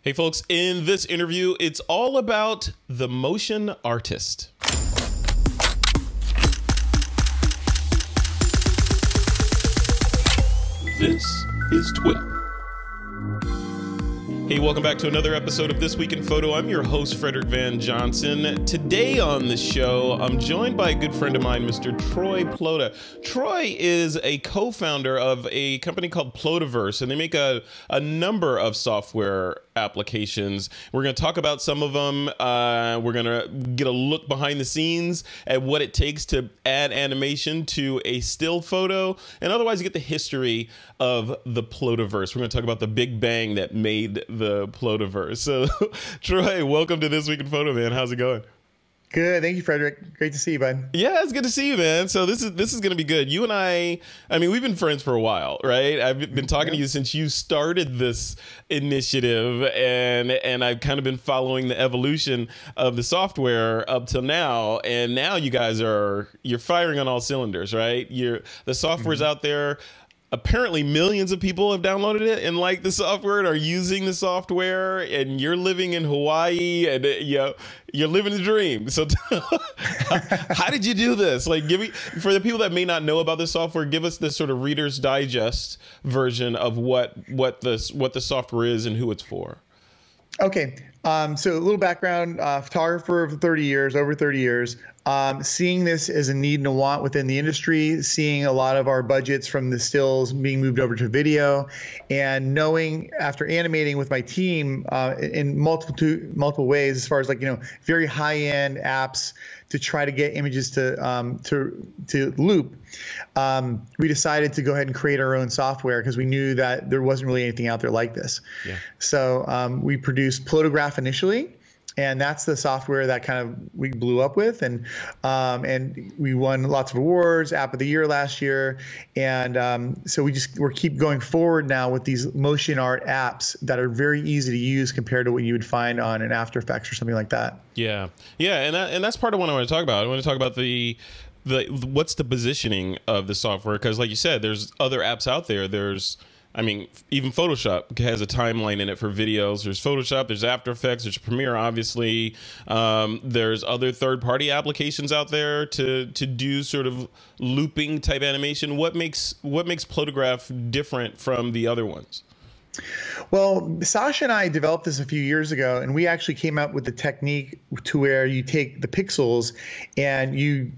Hey folks, in this interview, it's all about the motion artist. This is TWiP. Hey, welcome back to another episode of This Week in Photo. I'm your host, Frederick Van Johnson. Today on the show, I'm joined by a good friend of mine, Mr. Troy Plota. Troy is a co-founder of a company called Plotaverse, and they make a number of software applications. We're going to talk about some of them. We're going to get a look behind the scenes at what it takes to add animation to a still photo, and otherwise get the history of the Plotaverse. We're going to talk about the big bang that made the Plotaverse. So, Troy, welcome to This Week in Photo, man. How's it going? Good. Thank you, Frederick. Great to see you, bud. Yeah, it's good to see you, man. So this is going to be good. You and I mean, we've been friends for a while, right? I've been talking to you since you started this initiative, and I've kind of been following the evolution of the software up till now. And now you guys you're firing on all cylinders, right? The software's out there. Apparently millions of people have downloaded it and like the software and are using the software, and you're living in Hawaii and you're living the dream. So how did you do this? Like, for the people that may not know about the software, give us this sort of Reader's Digest version of what the software is and who it's for. Okay. So a little background, photographer for over 30 years, seeing this as a need and a want within the industry, seeing a lot of our budgets from the stills being moved over to video, and knowing after animating with my team in multiple ways, as far as very high-end apps to try to get images to loop, we decided to go ahead and create our own software because we knew that there wasn't really anything out there like this. Yeah. So we produced Plotagraph initially, and that's the software that we blew up with, and we won lots of awards, App of the Year last year, and so we're keep going forward now with these motion art apps that are very easy to use compared to what you would find on an After Effects or something like that. Yeah, and that's part of what I want to talk about. I want to talk about what's the positioning of the software, because like you said, there's other apps out there. Even Photoshop has a timeline in it for videos. There's Photoshop, there's After Effects, there's Premiere, obviously. There's other third-party applications out there to do sort of looping type animation. What makes Plotagraph different from the other ones? Well, Sasha and I developed this a few years ago, and we actually came up with the technique to where you take the pixels and you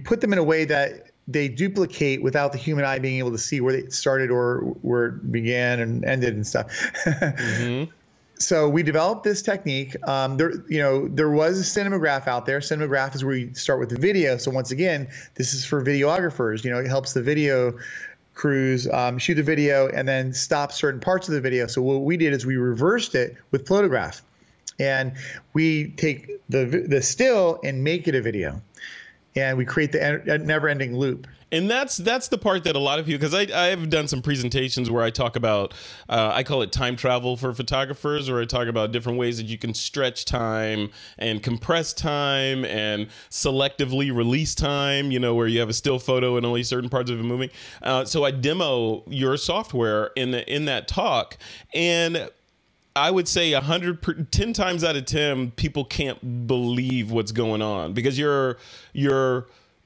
put them in a way that they duplicate without the human eye being able to see where they started or where it began and ended and stuff. Mm-hmm. So we developed this technique. There was a cinematograph out there. Cinematograph is where you start with the video. So once again, this is for videographers. It helps the video crews shoot the video and then stop certain parts of the video. So what we did is we reversed it with Plotagraph, and we take the still and make it a video. And we create the never-ending loop. And that's the part that a lot of people, because I've done some presentations where I talk about, I call it time travel for photographers, where I talk about different ways that you can stretch time and compress time and selectively release time, where you have a still photo and only certain parts of it moving. So I demo your software in that talk, and I would say 10 times out of 10, people can't believe what's going on, because you're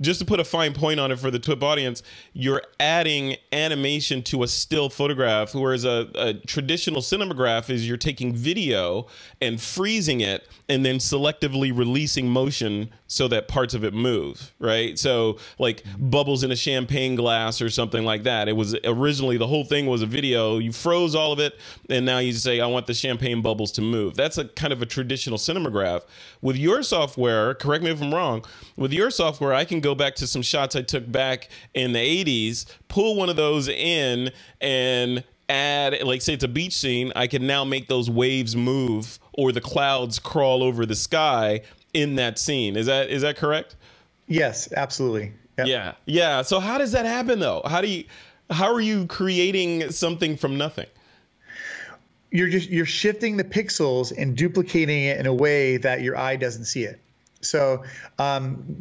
just to put a fine point on it for the TWiP audience, you're adding animation to a still photograph, whereas a traditional cinematograph is you're taking video and freezing it and then selectively releasing motion so that parts of it move, right? So like bubbles in a champagne glass or something like that. It was originally, the whole thing was a video. You froze all of it, and now you say, I want the champagne bubbles to move. That's a kind of a traditional cinematograph. With your software, correct me if I'm wrong, with your software, I can go back to some shots I took back in the 80s, pull one of those in and add, like say it's a beach scene, I can now make those waves move or the clouds crawl over the sky in that scene. Is that correct? Yes, absolutely. Yep. Yeah. So how does that happen though? How are you creating something from nothing? You're shifting the pixels and duplicating it in a way that your eye doesn't see it. So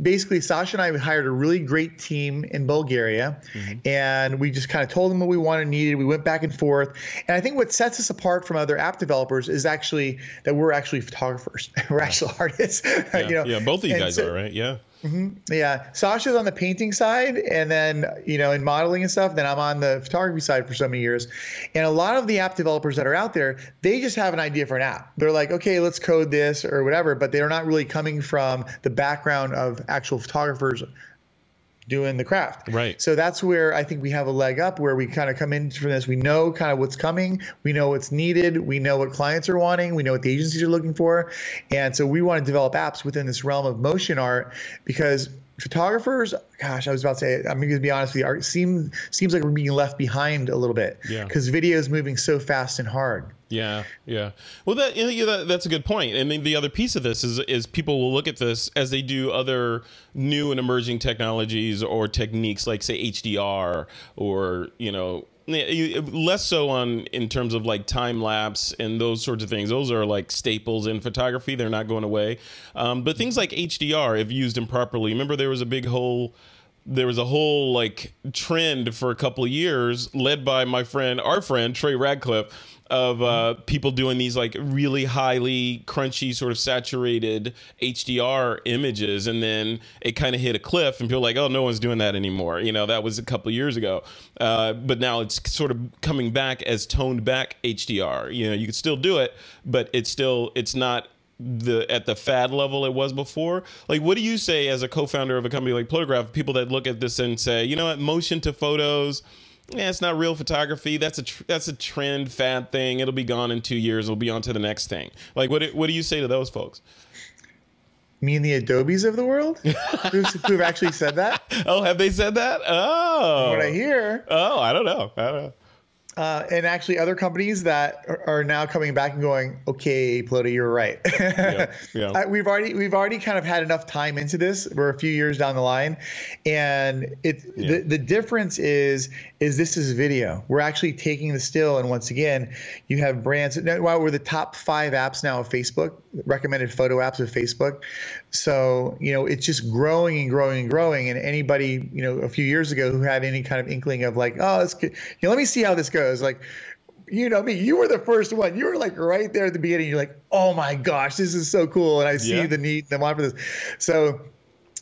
basically, Sasha and I hired a really great team in Bulgaria, and we just kind of told them what we wanted and needed. We went back and forth. And I think what sets us apart from other app developers is actually that we're actually photographers. We're actual artists. Yeah, both of you guys are, right? Yeah. Yeah, Sasha's on the painting side, and then in modeling and stuff. Then I'm on the photography side for so many years. And a lot of the app developers that are out there, they just have an idea for an app. They're like, okay, let's code this or whatever, but they're not really coming from the background of actual photographers doing the craft. Right. So that's where I think we have a leg up, where we kind of come in from this. We know kind of what's coming. We know what's needed. We know what clients are wanting. We know what the agencies are looking for. And so we want to develop apps within this realm of motion art, because photographers, gosh, I was about to say, I'm going to be honest with you, art seems like we're being left behind a little bit, because video is moving so fast and hard. Yeah, yeah. Well, that's a good point. And then the other piece of this is people will look at this as they do other new and emerging technologies or techniques, like say HDR, or less so in terms of like time lapse and those sorts of things. Those are like staples in photography. They're not going away. But things like HDR, if used improperly, remember there was a whole like trend for a couple of years led by our friend Trey Radcliffe, of people doing these like really highly crunchy, sort of saturated HDR images, and then it kind of hit a cliff, and people were like, oh, no one's doing that anymore. That was a couple of years ago, but now it's sort of coming back as toned back HDR. You can still do it, but it's not at the fad level it was before. Like, what do you say as a co-founder of a company like Plotagraph, people that look at this and say, you know what, motion to photos, yeah, it's not real photography. That's a trend, fad thing. It'll be gone in 2 years. It'll be on to the next thing. Like, what do you say to those folks? You mean the Adobes of the world who've actually said that? Oh, have they said that? Oh, what I hear. Oh, I don't know. And actually other companies that are now coming back and going, okay, Plota, you're right. Yeah. We've already kind of had enough time into this. We're a few years down the line, and the difference is this is video. We're actually taking the still, and once again, you have brands. While we're the top 5 apps now of Facebook, recommended photo apps of Facebook. So, it's just growing and growing and growing. And anybody, a few years ago who had any kind of inkling of like, oh, let me see how this goes. Like, you know me, you were the first one. You were like right there at the beginning. You're like, oh my gosh, this is so cool. And I see the need, the want for this. So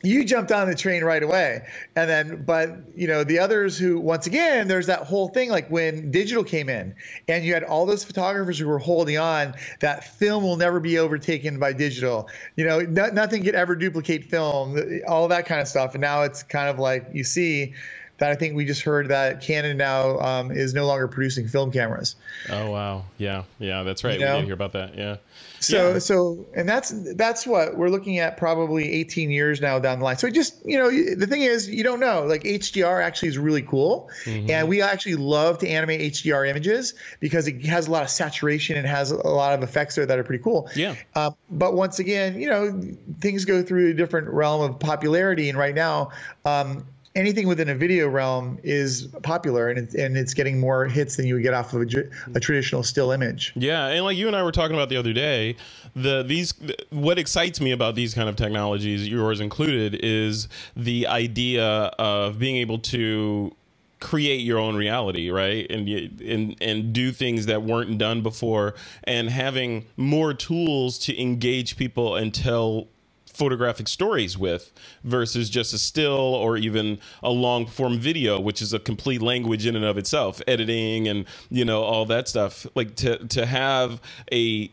you jumped on the train right away. And then, but the others who, once again, there's that whole thing, like when digital came in and you had all those photographers who were holding on, that film will never be overtaken by digital. Nothing could ever duplicate film, all that kind of stuff. And now it's kind of like, you see that, I think we just heard that Canon now is no longer producing film cameras. Oh, wow. Yeah. Yeah, that's right. We did hear about that. Yeah. So, and that's what we're looking at, probably 18 years now down the line. So just, the thing is, you don't know, like HDR actually is really cool. And we actually love to animate HDR images because it has a lot of saturation and has a lot of effects there that are pretty cool. Yeah. But once again, things go through a different realm of popularity. And right now, anything within a video realm is popular, and it's getting more hits than you would get off of a traditional still image. Yeah, and like you and I were talking about the other day, what excites me about these kind of technologies, yours included, is the idea of being able to create your own reality, right? And do things that weren't done before, and having more tools to engage people and tell photographic stories with, versus just a still or even a long form video, which is a complete language in and of itself, editing and all that stuff. Like to have a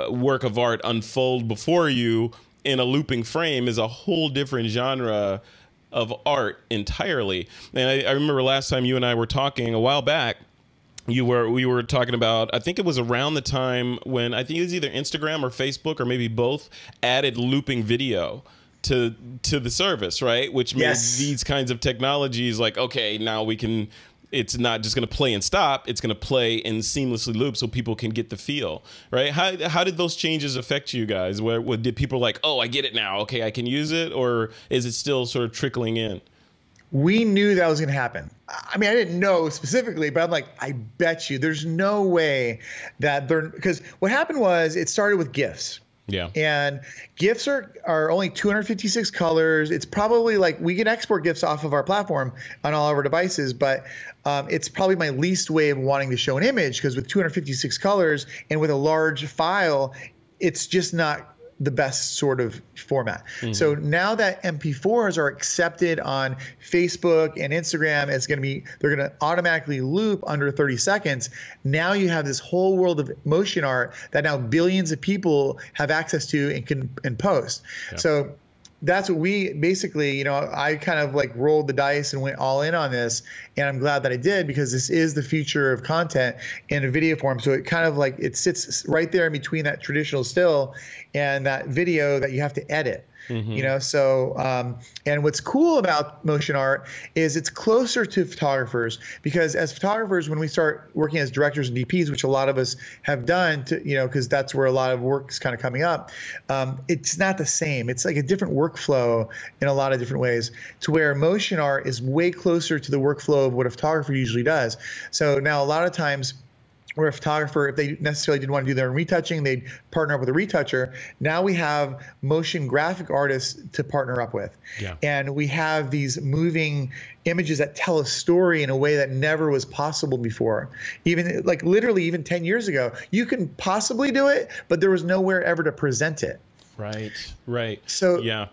work of art unfold before you in a looping frame is a whole different genre of art entirely. And I remember last time you and I were talking a while back, we were talking about, I think it was around the time when, I think it was either Instagram or Facebook or maybe both, added looping video to the service, right? Which made these kinds of technologies like, okay, now it's not just going to play and stop, it's going to play and seamlessly loop so people can get the feel, right? How did those changes affect you guys? Where did people like, oh, I get it now, okay, I can use it? Or is it still sort of trickling in? We knew that was going to happen. I mean, I didn't know specifically, but I'm like, I bet you there's no way that because what happened was it started with GIFs. Yeah. And GIFs are only 256 colors. It's probably like we can export GIFs off of our platform on all of our devices, but it's probably my least way of wanting to show an image, because with 256 colors and with a large file, it's just not the best sort of format. So now that MP4s are accepted on Facebook and Instagram, they're going to automatically loop under 30 seconds. Now you have this whole world of motion art that now billions of people have access to and can post. Yeah. So that's what we basically, I kind of like rolled the dice and went all in on this, and I'm glad that I did, because this is the future of content in a video form. So it kind of like, it sits right there in between that traditional still and that video that you have to edit. So and what's cool about motion art is it's closer to photographers, because as photographers, when we start working as directors and DPs, which a lot of us have done, because that's where a lot of work is kind of coming up, it's not the same. It's like a different workflow in a lot of different ways, to where motion art is way closer to the workflow of what a photographer usually does. So now a lot of times, where a photographer, if they necessarily didn't want to do their own retouching, they'd partner up with a retoucher. Now we have motion graphic artists to partner up with. Yeah. And we have these moving images that tell a story in a way that never was possible before. Even like literally even 10 years ago, you can possibly do it, but there was nowhere ever to present it. Right. So, yeah,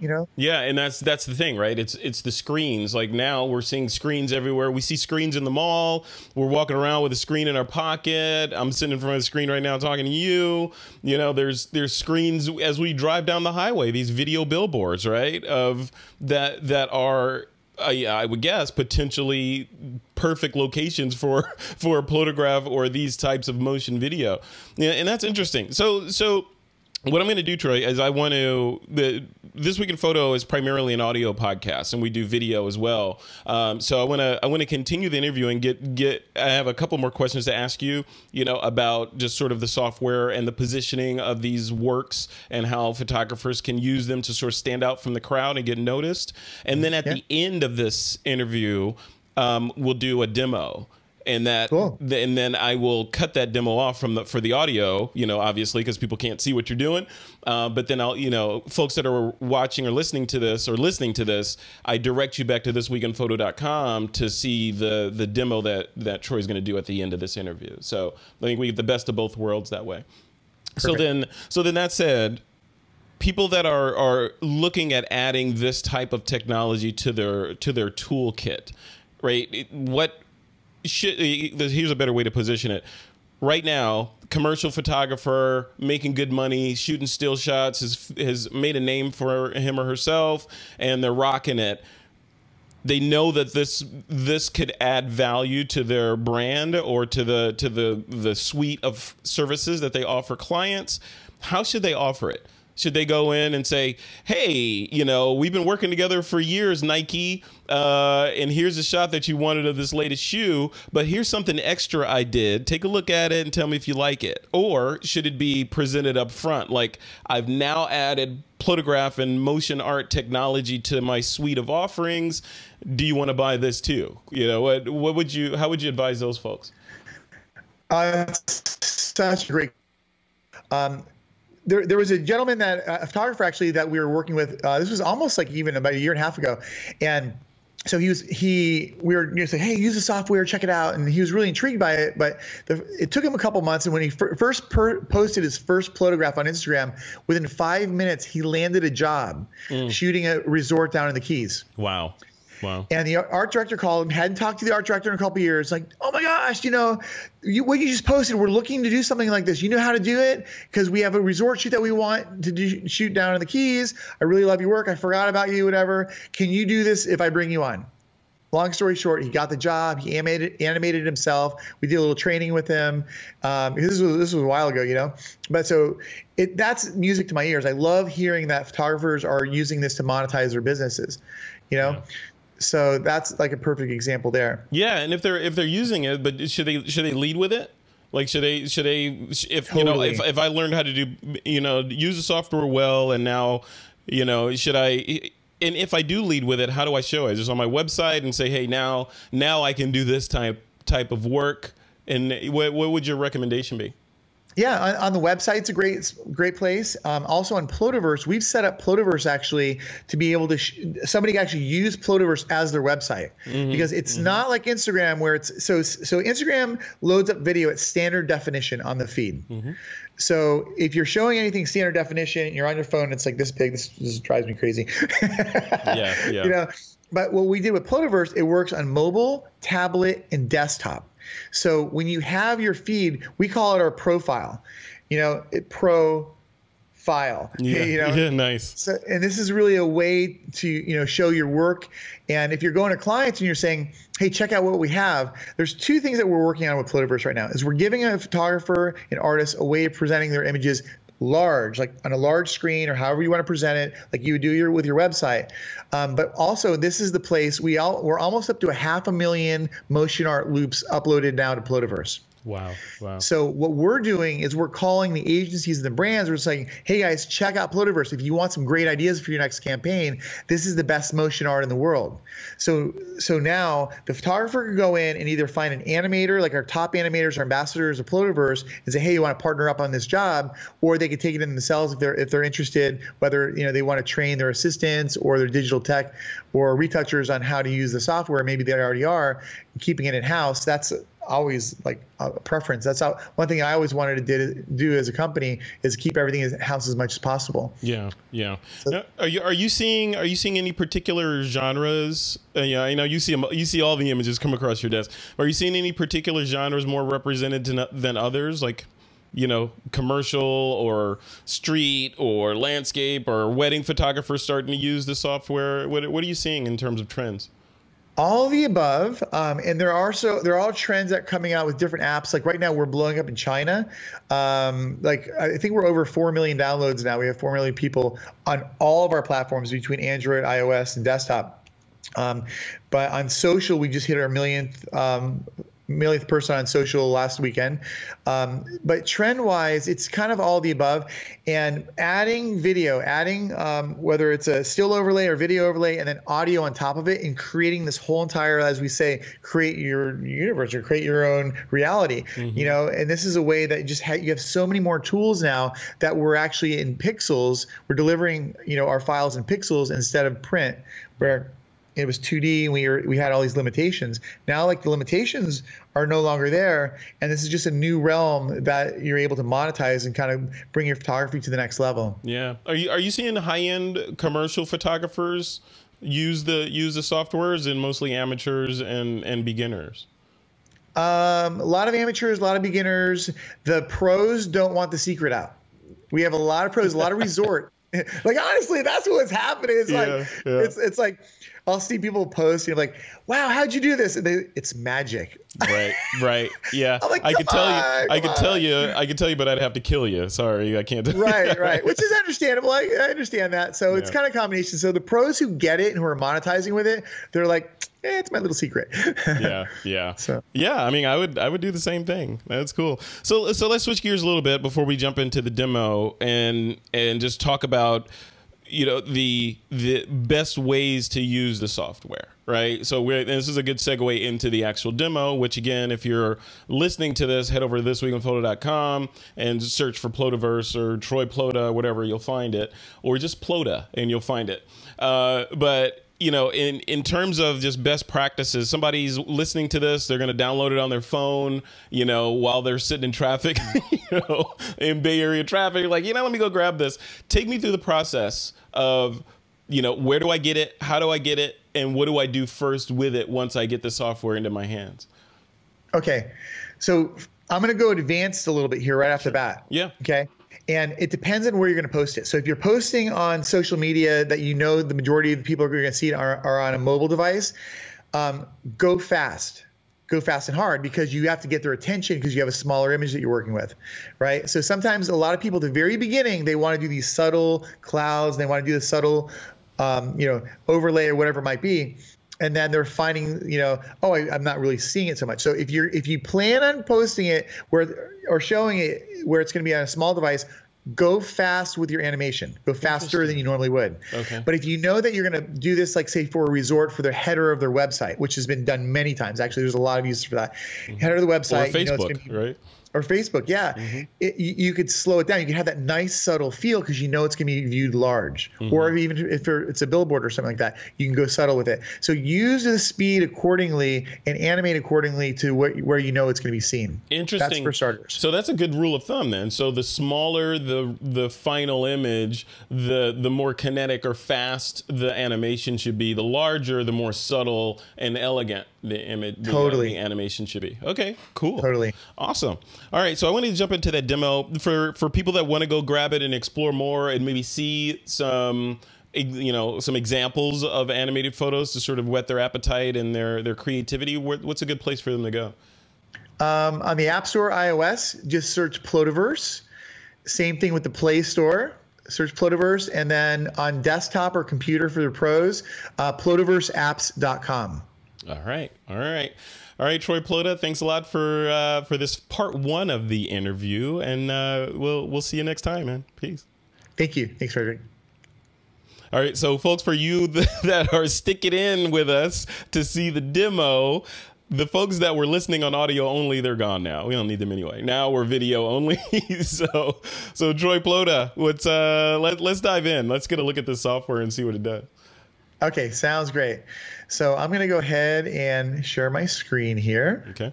and that's the thing, right? It's the screens. Like now we're seeing screens everywhere. We see screens in the mall. We're walking around with a screen in our pocket. I'm sitting in front of the screen right now talking to you. There's screens as we drive down the highway, these video billboards, right? Of that are I would guess potentially perfect locations for a Plotagraph or these types of motion video. Yeah, and that's interesting. So what I'm going to do, Troy, is This Week in Photo is primarily an audio podcast, and we do video as well. So I want to continue the interview and I have a couple more questions to ask you, about just sort of the software and the positioning of these works and how photographers can use them to sort of stand out from the crowd and get noticed. And then at the end of this interview, we'll do a demo. And cool. And then I will cut that demo off for the audio, obviously, because people can't see what you're doing. But then I'll, folks that are watching or listening to this, I direct you back to thisweekinphoto.com to see the demo that Troy's going to do at the end of this interview. So I think we get the best of both worlds that way. Perfect. So then that said, people that are looking at adding this type of technology to their toolkit, right? Here's a better way to position it. Right now, commercial photographer making good money, shooting still shots, has made a name for him or herself, and they're rocking it. They know that this could add value to their brand or to the suite of services that they offer clients. How should they offer it? Should they go in and say, hey, we've been working together for years, Nike, and here's a shot that you wanted of this latest shoe, but here's something extra I did. Take a look at it and tell me if you like it. Or should it be presented up front? Like, I've now added Plotagraph and motion art technology to my suite of offerings. Do you want to buy this too? How would you advise those folks? Such a great. There was a gentleman a photographer actually that we were working with. This was almost like even about a year and a half ago, and so we were saying, hey, use the software, check it out, and he was really intrigued by it. But it took him a couple months, and when he first posted his first Plotagraph on Instagram, within 5 minutes he landed a job shooting a resort down in the Keys. Wow. And the art director called him, hadn't talked to the art director in a couple of years, like, oh my gosh, what you just posted, we're looking to do something like this. You know how to do it? Because we have a resort shoot that we want to shoot down in the Keys. I really love your work. I forgot about you, whatever. Can you do this if I bring you on? Long story short, he got the job. He animated himself. We did a little training with him. This was a while ago, But so that's music to my ears. I love hearing that photographers are using this to monetize their businesses, Yeah. So that's like a perfect example there. Yeah, and if they're using it, but should they lead with it? Like should they if totally. If I learned how to do use the software well, and now should I, and if I do lead with it, how do I show it? Just on my website and say, hey, now I can do this type of work. And what would your recommendation be? Yeah, on the website, it's a great place. Also on Plotaverse, we've set up Plotaverse actually to be able to somebody can actually use Plotaverse as their website, because it's not like Instagram where it's so Instagram loads up video at standard definition on the feed. So if you're showing anything standard definition, you're on your phone, it's like this big. This drives me crazy. Yeah. You know, but what we did with Plotaverse, it works on mobile, tablet, and desktop. So when you have your feed, we call it our profile, profile. Yeah, nice. So, and this is really a way to, show your work. And if you're going to clients and you're saying, hey, check out what we have, there's two things that we're working on with Plotaverse right now. Is we're giving a photographer and artist a way of presenting their images large, like on a large screen or however you want to present it, like you would do with your website. But also, this is the place we're almost up to 500,000 motion art loops uploaded now to Plotaverse. Wow. So what we're doing is we're calling the agencies and the brands. We're saying, hey guys, check out Plotaverse. If you want some great ideas for your next campaign, this is the best motion art in the world. So now the photographer can go in and either find an animator, like our top animators or ambassadors of Plotaverse, and say, hey, you want to partner up on this job, or they could take it in themselves if they're interested, whether they want to train their assistants or their digital tech or retouchers on how to use the software. Maybe they already are, keeping it in-house. That's always like a preference. That's one thing I always wanted to do as a company is keep everything in-house as much as possible. Yeah. So, now, are you seeing any particular genres? Yeah, I know you see all the images come across your desk. Are you seeing any particular genres more represented than others, like commercial or street or landscape or wedding photographers starting to use the software? What are you seeing in terms of trends? All of the above, and there are all trends that are coming out with different apps. Like right now, we're blowing up in China. Like I think we're over 4 million downloads now. We have 4 million people on all of our platforms between Android, iOS, and desktop. But on social, we just hit our millionth person on social last weekend. But trend-wise, it's kind of all the above. And adding video, whether it's a still overlay or video overlay, and then audio on top of it, and creating this whole entire, as we say, create your universe or create your own reality. And this is a way that you have so many more tools now that we're actually in pixels. We're delivering, our files in pixels instead of print, where it was 2D and we had all these limitations. Now, like, the limitations are no longer there, and this is just a new realm that you're able to monetize and kind of bring your photography to the next level. Yeah. Are you seeing high-end commercial photographers use the softwares, and mostly amateurs and beginners? A lot of amateurs, a lot of beginners. The pros don't want the secret out. We have a lot of pros, a lot of resort. Like, honestly, that's what's happening. It's it's like I'll see people post, like, wow, how'd you do this? And it's magic. Right. Yeah. I'm like, I could tell you, but I'd have to kill you. Sorry, I can't. Right. Which is understandable. I understand that. So it's kind of a combination. So the pros who get it and who are monetizing with it, they're like, it's my little secret. Yeah. So yeah, I mean, I would do the same thing. That's cool. So let's switch gears a little bit before we jump into the demo and just talk about the best ways to use the software, right? So this is a good segue into the actual demo, which, again, if you're listening to this, head over to thisweekinphoto.com and search for Plotaverse or Troy Plota, whatever, you'll find it, or just Plota and you'll find it. But in terms of just best practices, somebody's listening to this, they're going to download it on their phone, while they're sitting in traffic, in Bay Area traffic, like, let me go grab this. Take me through the process of, where do I get it? How do I get it? And what do I do first with it once I get the software into my hands? Okay. So I'm going to go advanced a little bit here right off the bat. Yeah. Okay. And it depends on where you're going to post it. So if you're posting on social media that the majority of the people are going to see it are on a mobile device, go fast. Go fast and hard, because you have to get their attention because you have a smaller image that you're working with, right? So sometimes a lot of people at the very beginning, they want to do these subtle clouds. They want to do the subtle, overlay or whatever it might be. And then they're finding, I'm not really seeing it so much. So if you plan on posting it or showing it where it's going to be on a small device, go fast with your animation. Go faster than you normally would. Okay. But if you know that you're going to do this, like, say, for a resort, for the header of their website, which has been done many times. Actually, there's a lot of uses for that. Header of the website. Or Facebook, right? Or Facebook, yeah. You could slow it down. You can have that nice subtle feel because you know it's going to be viewed large. Or even if it's a billboard or something like that, you can go subtle with it. So use the speed accordingly and animate accordingly to where you know it's going to be seen. Interesting. That's for starters. So that's a good rule of thumb then. So the smaller the final image, the more kinetic or fast the animation should be. The larger, the more subtle and elegant the image, the animation should be. Okay, cool. Totally. Awesome. All right, so I want to jump into that demo for people that want to go grab it and explore more and maybe see some some examples of animated photos to sort of whet their appetite and their creativity. What's a good place for them to go? On the App Store, iOS, just search Plotaverse. Same thing with the Play Store. Search Plotaverse, and then on desktop or computer for the pros, plotaverseapps.com. All right. Troy Plota, thanks a lot for this part 1 of the interview, and we'll see you next time, man. Peace. Thank you. Thanks, Frederick. All right, so folks, for you that are sticking in with us to see the demo, the folks that were listening on audio only, they're gone now. We don't need them anyway. Now we're video only. so Troy Plota, let's dive in. Let's get a look at this software and see what it does. Okay, sounds great. So I'm going to go ahead and share my screen here. Okay.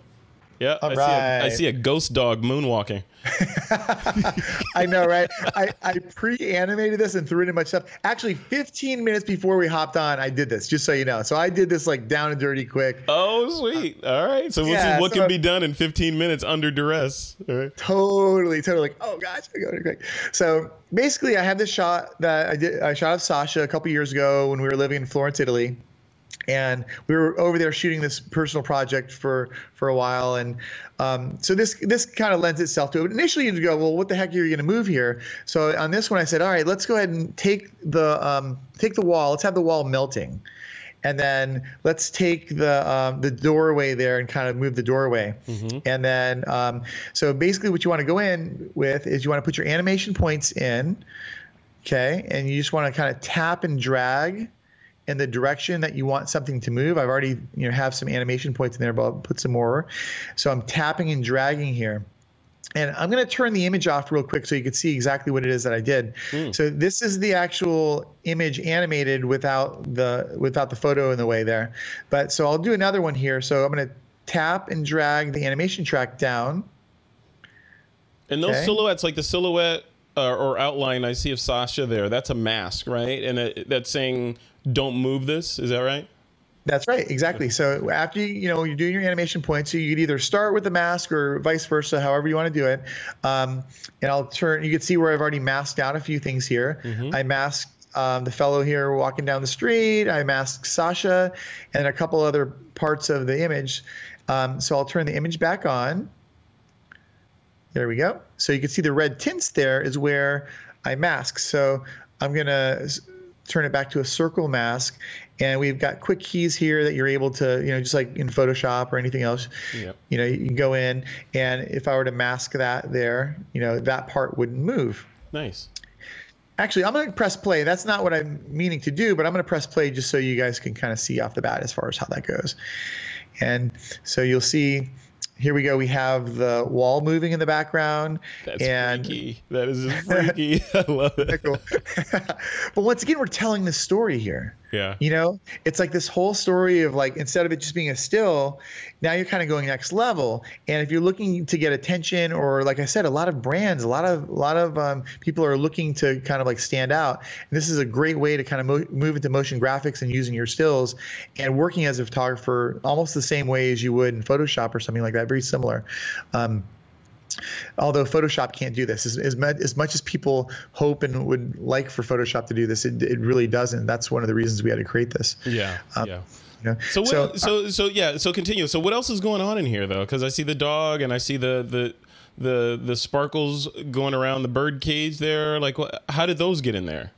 Yeah, I see a ghost dog moonwalking. I know, right? I pre-animated this and threw it in my stuff. Actually, 15 minutes before we hopped on, I did this, just so you know. So I did this like down and dirty quick. Oh, sweet. All right. So we'll see what can be done in 15 minutes under duress. All right. Totally. Like, oh gosh, I got it quick. So basically, I have this shot that I shot of Sasha a couple years ago when we were living in Florence, Italy. And we were over there shooting this personal project for a while, and so this kind of lends itself to it. But initially, you'd go, well, what the heck are you going to move here? So on this one, I said, all right, let's go ahead and take the wall. Let's have the wall melting, and then let's take the doorway there and kind of move the doorway. And then so basically, what you want to go in with is you want to put your animation points in, okay, and you just want to kind of tap and drag in the direction that you want something to move. I've already have some animation points in there, but I'll put some more. So I'm tapping and dragging here. And I'm going to turn the image off real quick so you can see exactly what it is that I did. So this is the actual image animated without the photo in the way there. But so I'll do another one here. So I'm going to tap and drag the animation track down. And those silhouettes, like the silhouette or outline I see of Sasha there, that's a mask, right? And that's saying, don't move this. Is that right? That's right. Exactly. So after you're doing your animation points, so you could either start with the mask or vice versa, however you want to do it. And I'll turn. You can see where I've already masked out a few things here. I masked the fellow here walking down the street. I masked Sasha and a couple other parts of the image. So I'll turn the image back on. There we go. So you can see the red tints there is where I mask. So I'm going to turn it back to a circle mask, and we've got quick keys here that you're able to, just like in Photoshop or anything else, you can go in, and if I were to mask that there, that part wouldn't move. Nice. Actually, I'm going to press play. That's not what I'm meaning to do, but I'm going to press play just so you guys can kind of see off the bat as far as how that goes. And so you'll see, here we go. We have the wall moving in the background. That's freaky. That is just freaky. I love it. Cool. But once again, we're telling the story here. Yeah. It's like this whole story of like, instead of it just being a still, now you're kind of going next level. And if you're looking to get attention, or like I said, a lot of brands, a lot of people are looking to kind of like stand out. And this is a great way to kind of move into motion graphics and using your stills and working as a photographer almost the same way as you would in Photoshop or something like that. Very similar. Although Photoshop can't do this as much as people hope and would like for Photoshop to do this, it really doesn't. That's one of the reasons we had to create this. Yeah. So continue. So what else is going on in here though? Because I see the dog and I see the sparkles going around the bird cage there. Like, how did those get in there?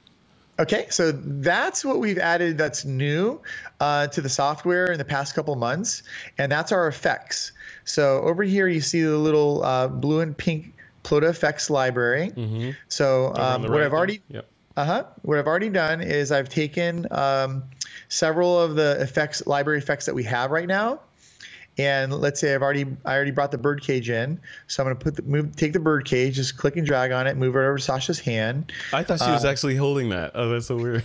Okay, so that's what we've added that's new to the software in the past couple months, and that's our effects. So over here you see the little blue and pink Plota effects library. So what I've already done is I've taken several of the library effects that we have right now, And let's say I already brought the bird cage in. So I'm going to take the bird cage, just click and drag on it, move it over to Sasha's hand. I thought she was actually holding that. Oh, that's so weird.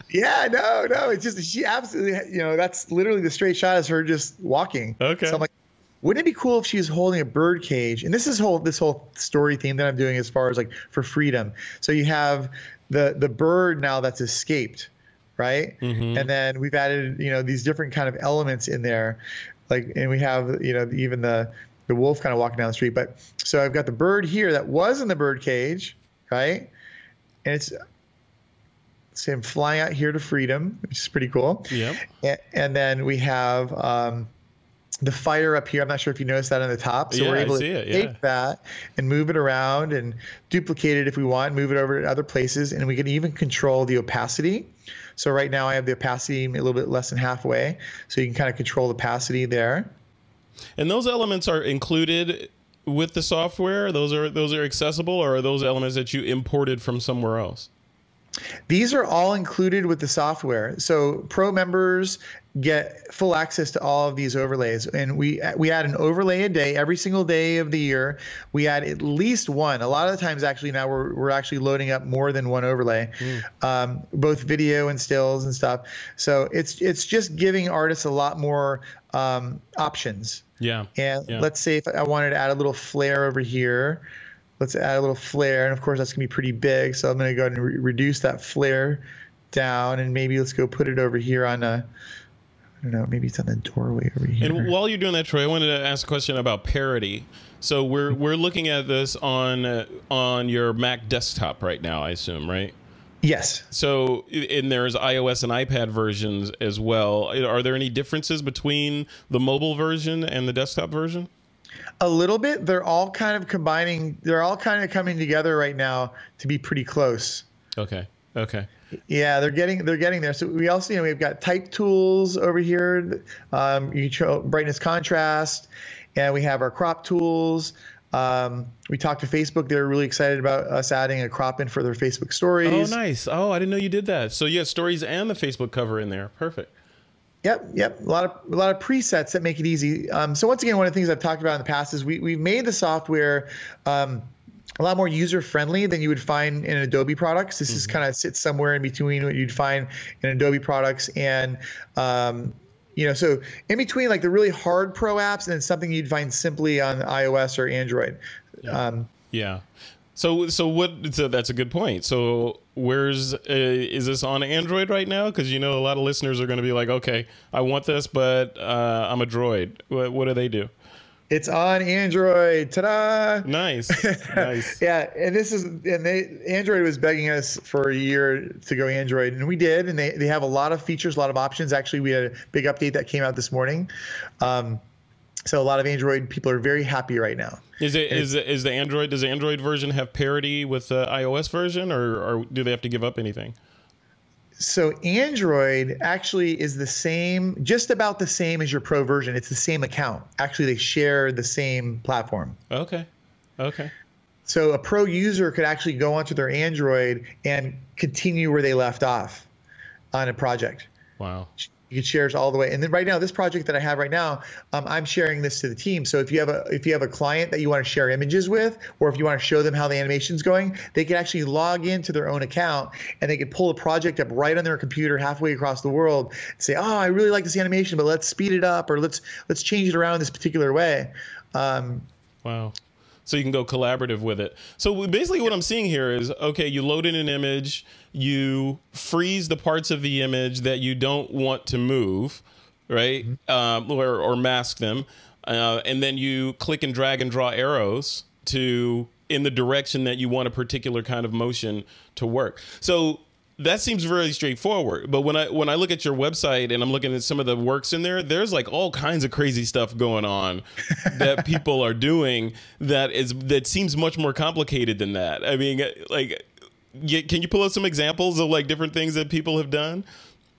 Yeah, no. It's just, she absolutely, that's literally the straight shot is her just walking. Okay. So I'm like, wouldn't it be cool if she was holding a bird cage? And this whole story theme that I'm doing as far as like for freedom. So you have the bird now that's escaped, right? Mm-hmm. And then we've added, these different kind of elements in there. Like, and we have, even the wolf kind of walking down the street. But so I've got the bird here that was in the bird cage, right? And it's, say I'm flying out here to freedom, which is pretty cool. Yeah. And then we have the fire up here. I'm not sure if you noticed that on the top. So we're able to take that and move it around and duplicate it if we want, move it over to other places. And we can even control the opacity. So right now I have the opacity a little bit less than halfway. So you can kind of control the opacity there. And those elements are included with the software? Those are accessible, or are those elements that you imported from somewhere else? These are all included with the software. So pro members get full access to all of these overlays. And we add an overlay a day, every single day of the year. We add at least one. A lot of the times actually now we're actually loading up more than one overlay, both video and stills and stuff. So it's just giving artists a lot more options. Yeah. And let's say if I wanted to add a little flare over here. Let's add a little flare, and of course that's gonna be pretty big. So I'm gonna go ahead and reduce that flare down, and maybe let's go put it over here on I don't know, maybe it's on the doorway over here. And while you're doing that, Troy, I wanted to ask a question about parity. So we're looking at this on your Mac desktop right now, I assume, right? Yes. So, and there's iOS and iPad versions as well. Are there any differences between the mobile version and the desktop version? A little bit. They're all kind of combining. They're all kind of coming together right now to be pretty close. Okay. Okay. Yeah, they're getting there. So we also, we've got type tools over here. You show brightness, contrast, and we have our crop tools. We talked to Facebook. They're really excited about us adding a crop in for their Facebook stories. Oh, nice. Oh, I didn't know you did that. So you have stories and the Facebook cover in there. Perfect. Yep. A lot of presets that make it easy. So once again, one of the things I've talked about in the past is we've made the software a lot more user friendly than you would find in Adobe products. This is kind of sits somewhere in between what you'd find in Adobe products and so in between like the really hard pro apps and then something you'd find simply on iOS or Android. So that's a good point. So is this on Android right now? Because a lot of listeners are going to be like, okay, I want this, but I'm a Droid. What do they do? It's on Android. Ta-da! Nice. Yeah, and Android was begging us for a year to go Android, and we did. And they have a lot of features, a lot of options. Actually, we had a big update that came out this morning. So a lot of Android people are very happy right now. Does the Android version have parity with the iOS version, or do they have to give up anything? So Android actually is the same, just about the same as your Pro version. It's the same account. Actually, they share the same platform. Okay. So a Pro user could actually go onto their Android and continue where they left off on a project. Wow. You can share it all the way. And then right now, this project that I have right now, I'm sharing this to the team. So if you have a client that you want to share images with, or if you want to show them how the animation's going, they can actually log into their own account and they can pull a project up right on their computer halfway across the world and say, oh, I really like this animation, but let's speed it up, or let's change it around this particular way. Wow. So you can go collaborative with it. So basically what I'm seeing here is, okay, you load in an image, you freeze the parts of the image that you don't want to move, right? Or mask them. And then you click and drag and draw arrows in the direction that you want a particular kind of motion to work. So that seems very straightforward. But when I look at your website and I'm looking at some of the works in there, there's like all kinds of crazy stuff going on that people are doing that seems much more complicated than that. I mean, like, can you pull out some examples of like different things that people have done?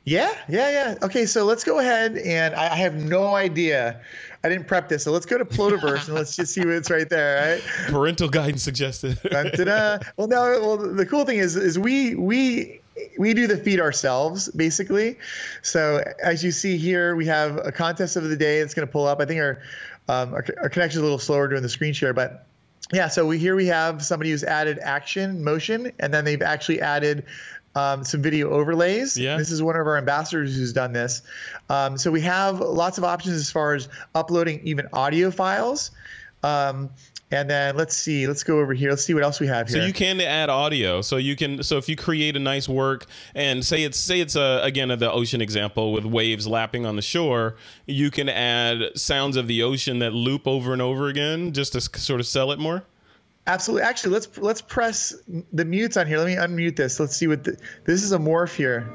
Yeah. Okay, so let's go ahead, and I have no idea. I didn't prep this, so let's go to Plotaverse and let's just see what's right there, right? Parental guidance suggested. Well, the cool thing is we we do the feed ourselves, basically. So as you see here, we have a contest of the day that's going to pull up. I think our connection is a little slower during the screen share, but yeah. So here we have somebody who's added action, motion, and then they've actually added some video overlays. Yeah. This is one of our ambassadors who's done this. So we have lots of options as far as uploading even audio files. And then let's go over here. Let's see what else we have here. So you can add audio. So if you create a nice work and say it's again, the ocean example with waves lapping on the shore, you can add sounds of the ocean that loop over and over again just to sort of sell it more. Absolutely. Actually, let's press the mutes on here. Let me unmute this. Let's see what this is a morph here.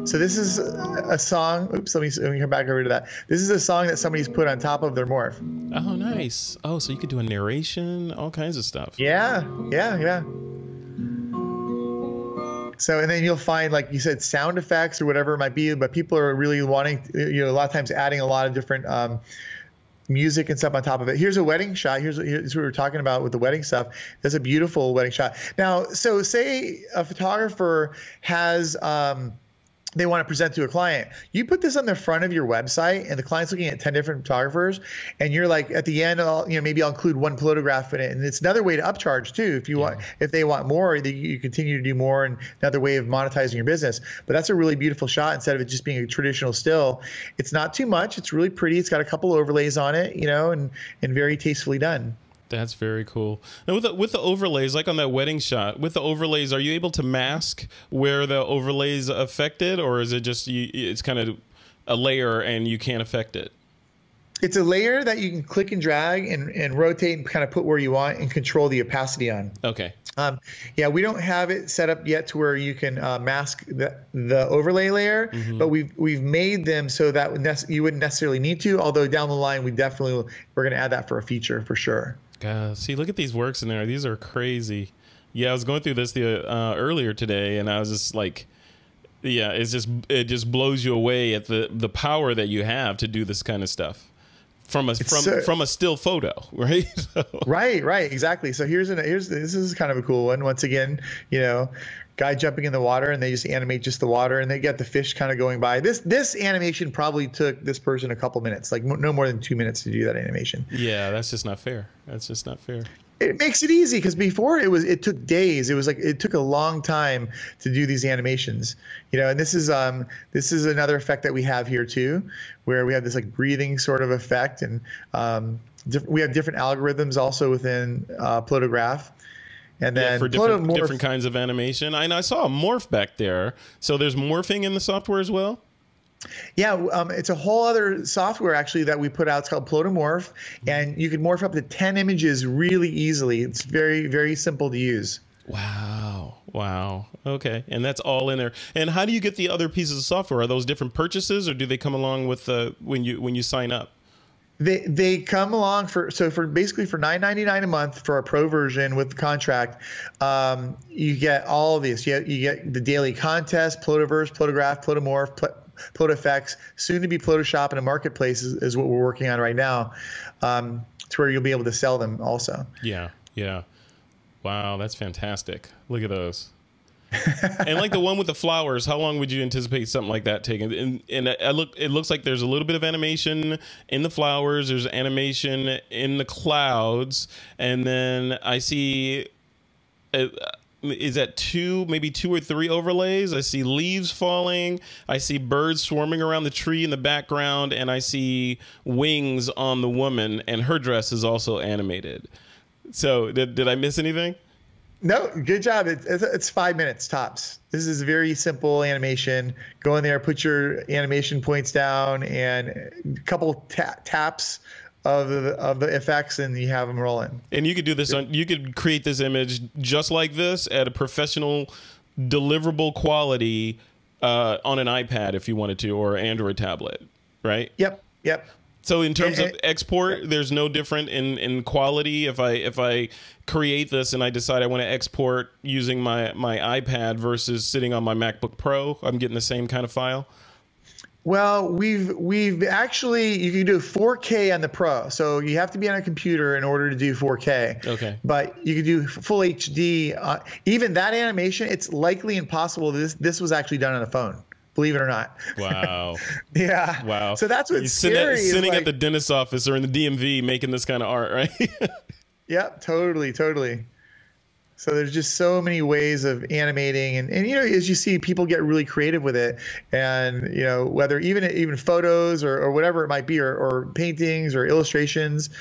So this is a song. Oops, let me come back over to that. This is a song that somebody's put on top of their morph. Oh, nice. Oh, so you could do a narration, all kinds of stuff. Yeah. So, and then you'll find, like you said, sound effects or whatever it might be, but people are really wanting, a lot of times adding a lot of different music and stuff on top of it. Here's a wedding shot. Here's what we were talking about with the wedding stuff. That's a beautiful wedding shot. Now, so say a photographer has, they want to present to a client. You put this on the front of your website and the client's looking at 10 different photographers and you're like, at the end, maybe I'll include one Plotagraph in it. And it's another way to upcharge too. If they want more, you continue to do more, and another way of monetizing your business. But that's a really beautiful shot instead of it just being a traditional still. It's not too much. It's really pretty. It's got a couple overlays on it, and very tastefully done. That's very cool. Now with the overlays, like on that wedding shot, with the overlays, are you able to mask where the overlays affected, or is it just it's kind of a layer and you can't affect it? It's a layer that you can click and drag and rotate and kind of put where you want and control the opacity on. Okay. Yeah, we don't have it set up yet to where you can mask the overlay layer, but we've made them so that you wouldn't necessarily need to. Although down the line, we're going to add that for a feature for sure. See, look at these works in there. These are crazy. Yeah, I was going through this earlier today, and I was just like, yeah, it just blows you away at the power that you have to do this kind of stuff from a still photo, right? Right, exactly. So this is kind of a cool one. Once again, guy jumping in the water, and they just animate just the water, and they get the fish kind of going by. This animation probably took this person a couple minutes, like no more than 2 minutes to do that animation. Yeah, that's just not fair. It makes it easy, because before it took days. It took a long time to do these animations, and this is another effect that we have here too, where we have this like breathing sort of effect, and we have different algorithms also within Plotagraph. And then for different kinds of animation. I saw a morph back there. So there's morphing in the software as well? Yeah, it's a whole other software actually that we put out. It's called Plotamorph, and you can morph up to 10 images really easily. It's very, very simple to use. Wow. Okay, and that's all in there. And how do you get the other pieces of software? Are those different purchases, or do they come along with when you sign up? They come along for basically for $9.99 a month for a pro version with the contract. You get all of these. You get the daily contest, Plotaverse, Plotagraph, Plotamorph, PlotaFX, soon to be Photoshop, and a marketplace is what we're working on right now, to where you'll be able to sell them also. Yeah. Wow, that's fantastic. Look at those. And like the one with the flowers, how long would you anticipate something like that taking? And it looks like there's a little bit of animation in the flowers. There's animation in the clouds, and then I see, is that maybe two or three overlays? I see leaves falling. I see birds swarming around the tree in the background, and I see wings on the woman, and her dress is also animated. So did I miss anything? No, good job. It's 5 minutes tops. This is a very simple animation. Go in there, put your animation points down, and a couple taps of the effects, and you have them rolling. And you could do this you could create this image just like this at a professional, deliverable quality on an iPad if you wanted to, or an Android tablet, right? Yep. So in terms of export, there's no different in quality. If I create this and I decide I want to export using my iPad versus sitting on my MacBook Pro, I'm getting the same kind of file? Well, we've actually, you can do 4K on the Pro, so you have to be on a computer in order to do 4K. Okay. But you can do full HD. Even that animation, it's likely impossible. This was actually done on a phone, believe it or not. Wow. Yeah. Wow. So that's what's You're scary. sitting like, at the dentist's office or in the DMV making this kind of art, right? yeah, totally, totally. So there's just so many ways of animating, and you know, as you see, people get really creative with it, and you know, whether even photos or whatever it might be, or paintings or illustrations,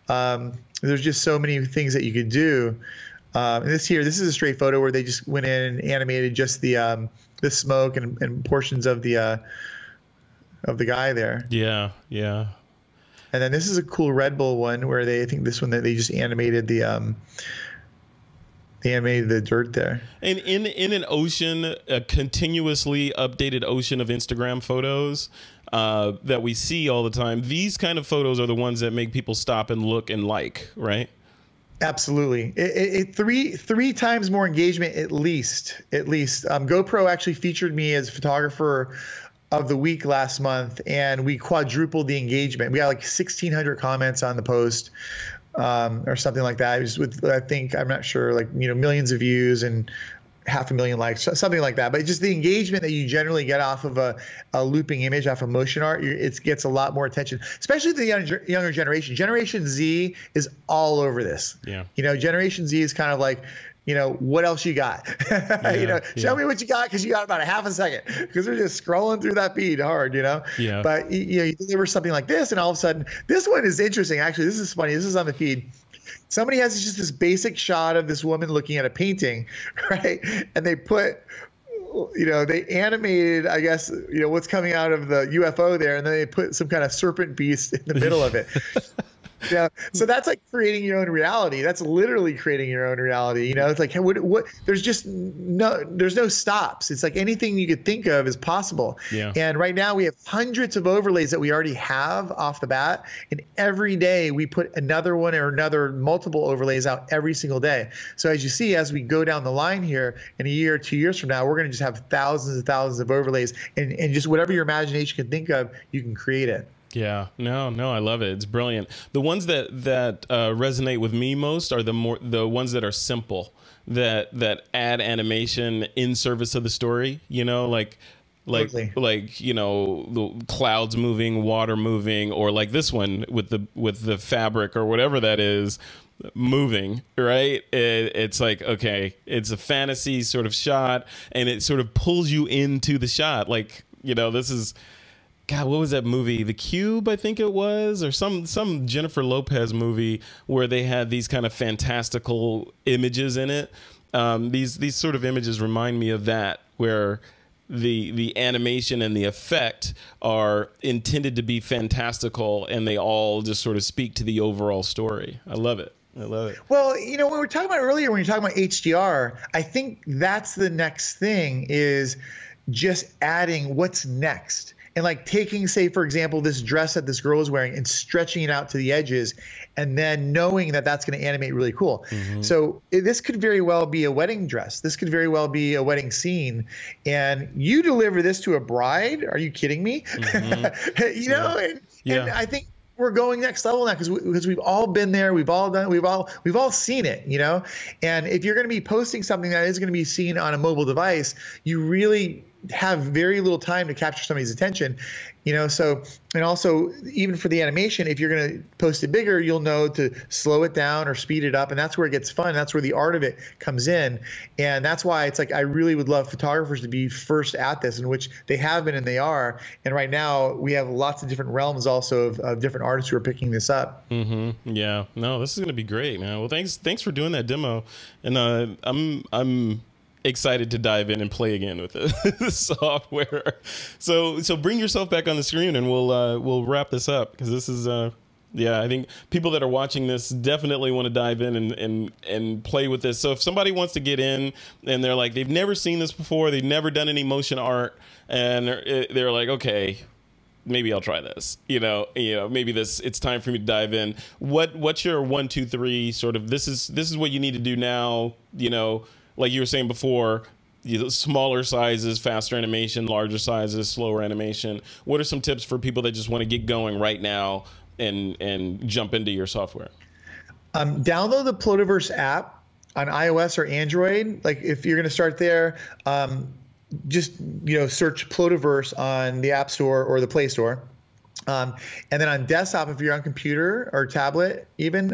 there's just so many things that you could do. And this is a straight photo where they just went in and animated just the smoke and portions of the guy there. Yeah, yeah. And then this is a cool Red Bull one where I think this one that they just animated the dirt there. And in an ocean, a continuously updated ocean of Instagram photos that we see all the time, these kind of photos are the ones that make people stop and look and like, right? Absolutely. Three times more engagement at least. GoPro actually featured me as photographer of the week last month, and we quadrupled the engagement. We got like 1,600 comments on the post. Or something like that. It was with, I think, I'm not sure, like, you know, millions of views and 500,000 likes, something like that. But just the engagement that you generally get off of a looping image, off of motion art, it gets a lot more attention, especially the younger generation. Generation Z is all over this. Yeah. You know, Generation Z is kind of like, you know, what else you got? You know, show me what you got, because you got about a half a second, because they're just scrolling through that feed hard, you know? Yeah. But, you know, you deliver something like this, and all of a sudden, this one is interesting. Actually, this is funny. This is on the feed. Somebody has just this basic shot of this woman looking at a painting, right? And they put, you know, they animated, I guess, you know, what's coming out of the UFO there, and then they put some kind of serpent beast in the middle of it. Yeah, so that's like creating your own reality. That's literally creating your own reality. You know, it's like, hey, what? There's no stops. It's like anything you could think of is possible. Yeah. And right now we have hundreds of overlays that we already have off the bat, and every day we put another one or another multiple overlays out every single day. So as you see, as we go down the line here, in a year or 2 years from now, we're going to just have thousands and thousands of overlays, and just whatever your imagination can think of, you can create it. Yeah, no, I love it. It's brilliant. The ones that resonate with me most are the ones that are simple, that add animation in service of the story. You know, like you know, the clouds moving, water moving, or like this one with the fabric or whatever that is moving, right? It's like, okay, it's a fantasy sort of shot, and it sort of pulls you into the shot. Like, you know, this is. God, what was that movie? The Cube, I think it was, or some Jennifer Lopez movie where they had these kind of fantastical images in it. These sort of images remind me of that, where the animation and the effect are intended to be fantastical, and they all just sort of speak to the overall story. I love it. I love it. Well, you know, when we were talking about earlier, when you're talking about HDR, I think that's the next thing, is just adding what's next. And like taking, say, for example, this dress that this girl is wearing and stretching it out to the edges, and then knowing that that's going to animate really cool. Mm-hmm. So this could very well be a wedding dress. This could very well be a wedding scene. And you deliver this to a bride? Are you kidding me? Mm-hmm. You know, and I think we're going next level now, because we've all been there, we've all done, we've all seen it, you know. And if you're going to be posting something that is going to be seen on a mobile device, you really have very little time to capture somebody's attention, you know. So, and also even for the animation, if you're going to post it bigger, you'll know to slow it down or speed it up, and that's where it gets fun. That's where the art of it comes in, and that's why it's like I really would love photographers to be first at this, in which they have been and they are. And right now we have lots of different realms also of different artists who are picking this up. Mm-hmm. Yeah, no, this is going to be great, man. Well, thanks for doing that demo, and I'm excited to dive in and play again with the software. So bring yourself back on the screen, and we'll wrap this up, because this is yeah, I think people that are watching this definitely want to dive in and play with this. So if somebody wants to get in and they're like, they've never seen this before, they've never done any motion art, and they're like, okay, maybe I'll try this. You know, maybe it's time for me to dive in. What's your 1, 2, 3 sort of? This is what you need to do now. You know, like you were saying before, smaller sizes, faster animation, larger sizes, slower animation. What are some tips for people that just want to get going right now and jump into your software? Download the Plotaverse app on iOS or Android. Like if you're going to start there, just search Plotaverse on the App Store or the Play Store. And then on desktop, if you're on computer or tablet even,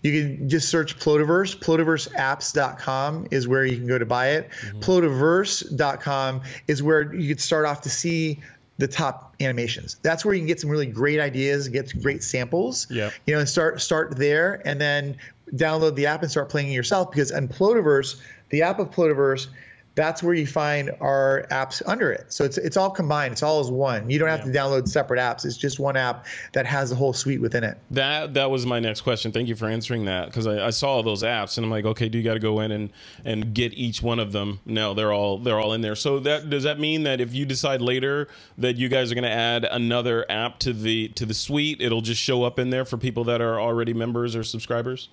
you can just search Plotaverse. Plotaverseapps.com is where you can go to buy it. Plotaverse.com is where you could start off to see the top animations. That's where you can get some really great ideas, get some great samples. Yeah. And start there, and then download the app and start playing it yourself. Because on Plotaverse, the app of Plotaverse, that's where you find our apps under it. So it's all combined. It's all as one. You don't have to download separate apps. It's just one app that has the whole suite within it. That was my next question. Thank you for answering that, because I saw those apps and I'm like, okay, do you got to go in and get each one of them? No, they're all in there. So does that mean that if you decide later that you guys are going to add another app to the suite, it'll just show up in there for people that are already members or subscribers?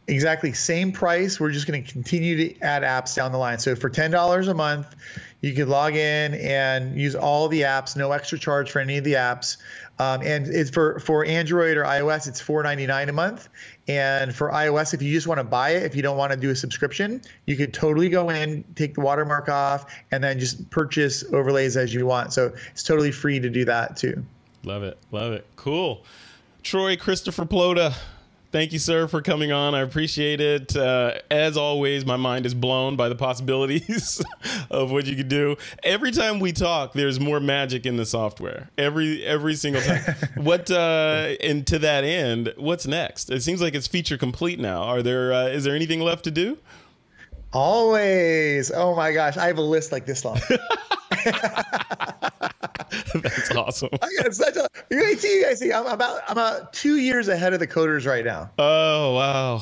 Exactly. Same price. We're just going to continue to add apps down the line. So for $10 a month, you can log in and use all the apps, no extra charge for any of the apps. And it's for Android or iOS, it's $4.99 a month. And for iOS, if you just want to buy it, if you don't want to do a subscription, you could totally go in, take the watermark off, and then just purchase overlays as you want. So it's totally free to do that too. Love it. Love it. Cool. Troy Christopher Plota, thank you, sir, for coming on. I appreciate it. As always, my mind is blown by the possibilities of what you could do. Every time we talk, there's more magic in the software. Every single time. And to that end, what's next? It seems like it's feature complete now. Is there anything left to do? Always. Oh my gosh, I have a list like this long. That's awesome. You guys see, I'm about 2 years ahead of the coders right now. Oh,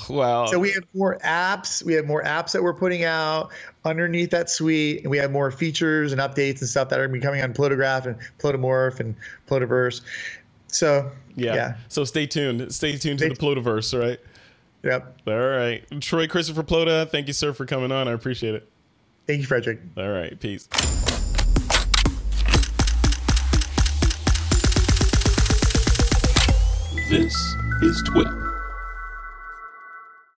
wow. So we have more apps. We have more apps that we're putting out underneath that suite, and we have more features and updates and stuff that are going to be coming on Plotagraph and Plotamorph and Plotaverse. So yeah. So stay tuned. Stay tuned to the Plotaverse, right? Yep. All right. Troy Christopher Plota, thank you, sir, for coming on. I appreciate it. Thank you, Frederick. All right. Peace. This is TWiP.